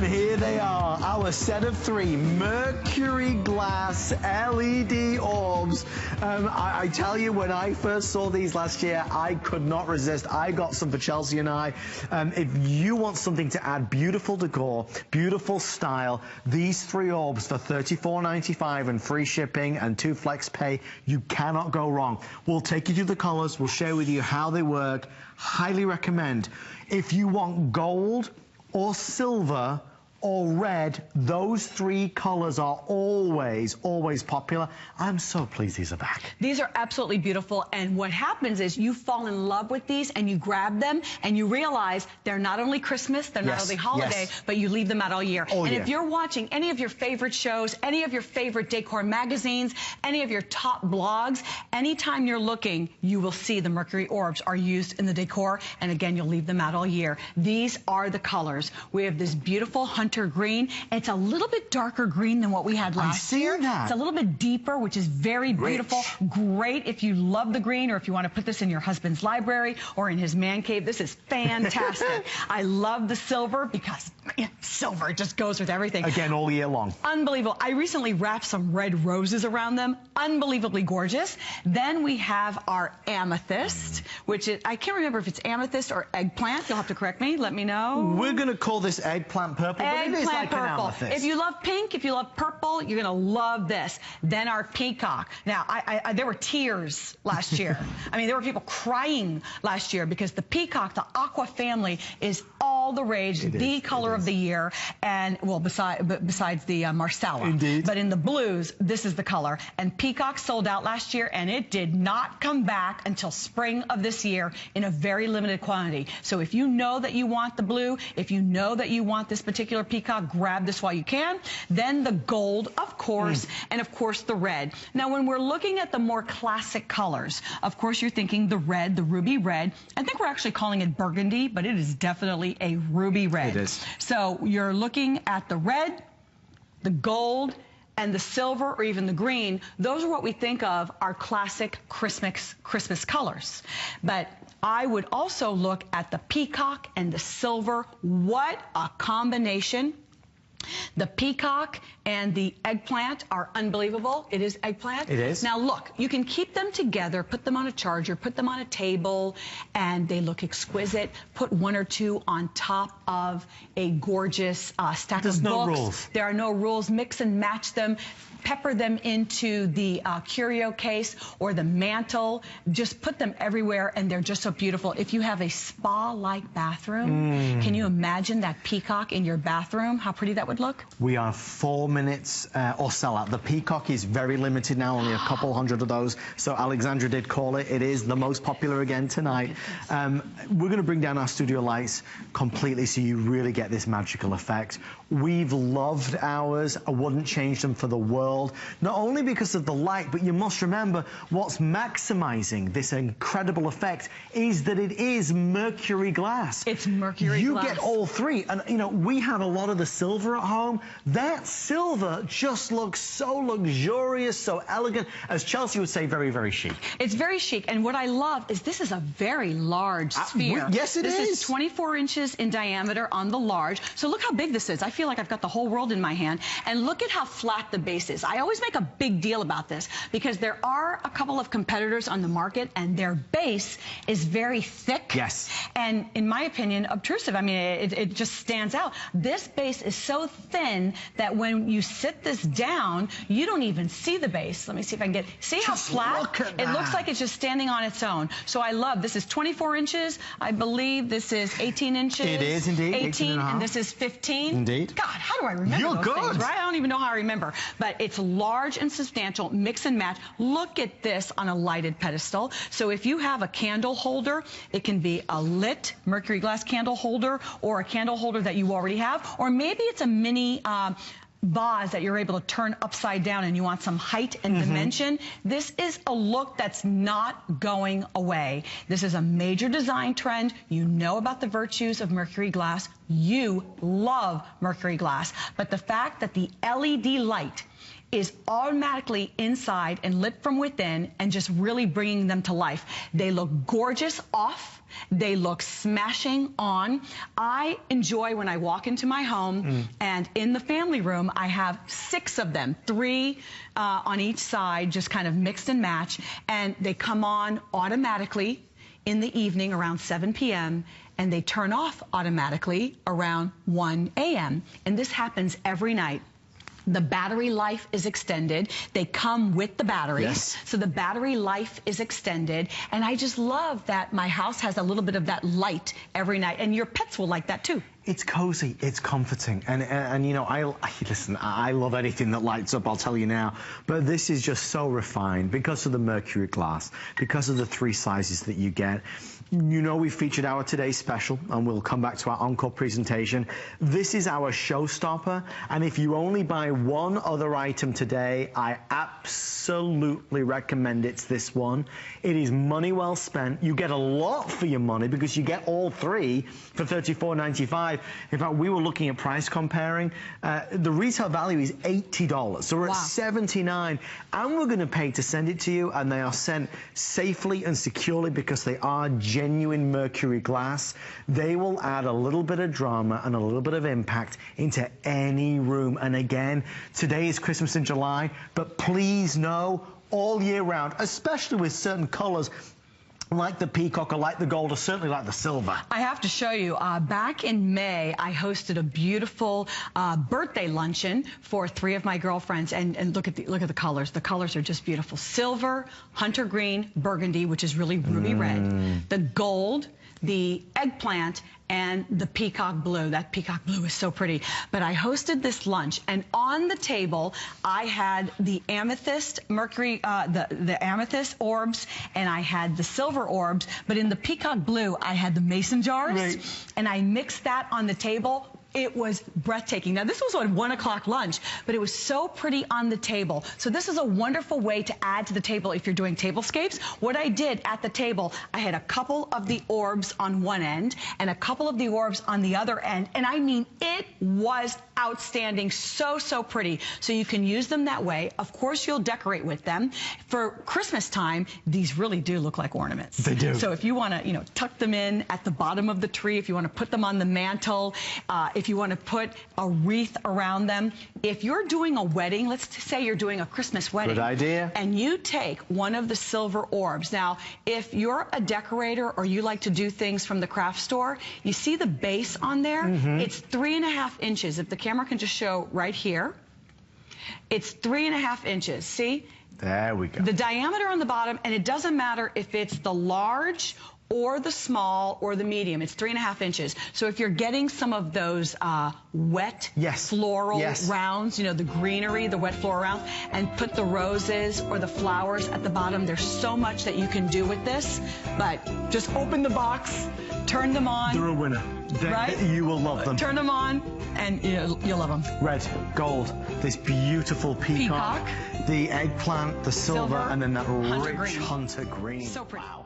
And here they are, our set of 3 Mercury glass LED orbs. I tell you, when I first saw these last year, I could not resist. I got some for Chelsea and I. If you want something to add beautiful decor, beautiful style, these 3 orbs for $34.95 and free shipping and 2 flex pay, you cannot go wrong. We'll take you through the colors. We'll share with you how they work. Highly recommend. If you want gold or silver or red, those 3 colors are always popular. I'm so pleased these are back. These are absolutely beautiful, and what happens is you fall in love with these and you grab them and you realize they're not only Christmas, they're not only holiday, but you leave them out all year. And if you're watching any of your favorite shows, any of your favorite decor magazines, any of your top blogs, anytime you're looking, you will see the Mercury orbs are used in the decor, and again, you'll leave them out all year. These are the colors. We have this beautiful hunter green. It's a little bit darker green than what we had last year. That. It's a little bit deeper, which is very beautiful. Great if you love the green, or if you want to put this in your husband's library or in his man cave. This is fantastic. I love the silver because silver just goes with everything. Again, all year long. Unbelievable. I recently wrapped some red roses around them. Unbelievably gorgeous. Then we have our amethyst, which is, I can't remember if it's amethyst or eggplant. You'll have to correct me. Let me know. We're going to call this eggplant purple. Eggplant purple. If you love pink, if you love purple, you're going to love this. Then our peacock. Now, there were tears last year. I mean, there were people crying last year because the peacock, the aqua family, is all the rage, the color of the year, and well, besides the Marsala. Indeed. But in the blues, this is the color. And peacock sold out last year, and it did not come back until spring of this year in a very limited quantity. So if you know that you want the blue, if you know that you want this particular peacock, grab this while you can. Then the gold, of course, and of course the red. Now, when we're looking at the more classic colors, of course you're thinking the red, the ruby red. I think we're actually calling it burgundy, but it is definitely a ruby red. It is. So you're looking at the red, the gold, and the silver, or even the green. Those are what we think of our classic Christmas colors. But I would also look at the peacock and the silver. What a combination. The peacock and the eggplant are unbelievable. It is eggplant. It is. Now look, you can keep them together, put them on a charger, put them on a table, and they look exquisite. Put 1 or 2 on top of a gorgeous stack of books. There's no rules. There are no rules. Mix and match them. Pepper them into the curio case or the mantle. Just put them everywhere, and they're just so beautiful. If you have a spa-like bathroom, can you imagine that peacock in your bathroom? How pretty that would look? We are 4 minutes or sell out. The peacock is very limited now, only a couple hundred of those. So Alexandra did call it. It is the most popular again tonight. We're going to bring down our studio lights completely so you really get this magical effect. We've loved ours. I wouldn't change them for the world. Not only because of the light, but you must remember what's maximizing this incredible effect is that it is Mercury glass. It's Mercury glass. You get all 3. And, you know, we have a lot of the silver at home. That silver just looks so luxurious, so elegant. As Chelsea would say, very, very chic. It's very chic. And what I love is this is a very large sphere. Yes, it is. This is 24 inches in diameter on the large. So look how big this is. I feel like I've got the whole world in my hand. And look at how flat the base is. I always make a big deal about this because there are a couple of competitors on the market and their base is very thick. Yes. And in my opinion, obtrusive. I mean, it just stands out. This base is so thin that when you sit this down, you don't even see the base. Let me see if I can see how flat? It looks like it's just standing on its own. So I love, this is 24 inches. I believe this is 18 inches. It is indeed. 18 and this is 15. Indeed. God, how do I remember those things, right? I don't even know how I remember. But it's large and substantial, mix and match. Look at this on a lighted pedestal. So if you have a candle holder, it can be a lit Mercury glass candle holder or a candle holder that you already have, or maybe it's a mini vase that you're able to turn upside down and you want some height and dimension. This is a look that's not going away. This is a major design trend. You know about the virtues of Mercury glass. You love Mercury glass. But the fact that the LED light is automatically inside and lit from within and just really bringing them to life. They look gorgeous off. They look smashing on. I enjoy when I walk into my home and in the family room, I have 6 of them, 3 on each side, just kind of mixed and match. And they come on automatically in the evening around 7 p.m. and they turn off automatically around 1 a.m. And this happens every night. The battery life is extended. They come with the batteries. Yes. So the battery life is extended. And I just love that my house has a little bit of that light every night. And your pets will like that too. It's cozy, it's comforting, and you know, listen, I love anything that lights up, I'll tell you now, but this is just so refined because of the Mercury glass, because of the 3 sizes that you get. You know, we featured our today's special, and we'll come back to our encore presentation. This is our showstopper, and if you only buy one other item today, I absolutely recommend it's this one. It is money well spent. You get a lot for your money because you get all 3 for $34.95. In fact, we were looking at price comparing. The retail value is $80, so we're at $79, and we're going to pay to send it to you, and they are sent safely and securely because they are genuine Mercury glass. They will add a little bit of drama and a little bit of impact into any room. And again, today is Christmas in July, but please know all year round, especially with certain colors, like the peacock or like the gold or certainly like the silver. I have to show you, back in May, I hosted a beautiful birthday luncheon for 3 of my girlfriends, and look at the colors. The colors are just beautiful. Silver, hunter green, burgundy, which is really ruby red, the gold, the eggplant, and the peacock blue. That peacock blue is so pretty. But I hosted this lunch, and on the table, I had the amethyst Mercury, the amethyst orbs, and I had the silver orbs. But in the peacock blue, I had the mason jars, and I mixed that on the table. It was breathtaking. Now, this was a 1 o'clock lunch, but it was so pretty on the table. So this is a wonderful way to add to the table if you're doing tablescapes. What I did at the table, I had a couple of the orbs on one end and a couple of the orbs on the other end. And I mean, it was outstanding. So, so pretty. So you can use them that way. Of course, you'll decorate with them. For Christmas time, these really do look like ornaments. They do. So if you want to, you know, tuck them in at the bottom of the tree, if you want to put them on the mantle, if you want to put a wreath around them. If you're doing a wedding, let's say you're doing a Christmas wedding. Good idea. And you take one of the silver orbs. Now, if you're a decorator or you like to do things from the craft store, you see the base on there? It's 3.5 inches. If the camera can just show right here, it's 3.5 inches. See? There we go. The diameter on the bottom, and it doesn't matter if it's the large or the small or the medium. It's 3.5 inches. So if you're getting some of those wet floral rounds, you know, the greenery, the wet floral rounds, and put the roses or the flowers at the bottom, there's so much that you can do with this. But just open the box, turn them on. They're a winner. Right? You will love them. Turn them on, and you'll love them. Red, gold, this beautiful peacock, the eggplant, the silver, and then that rich hunter green. So pretty. Wow.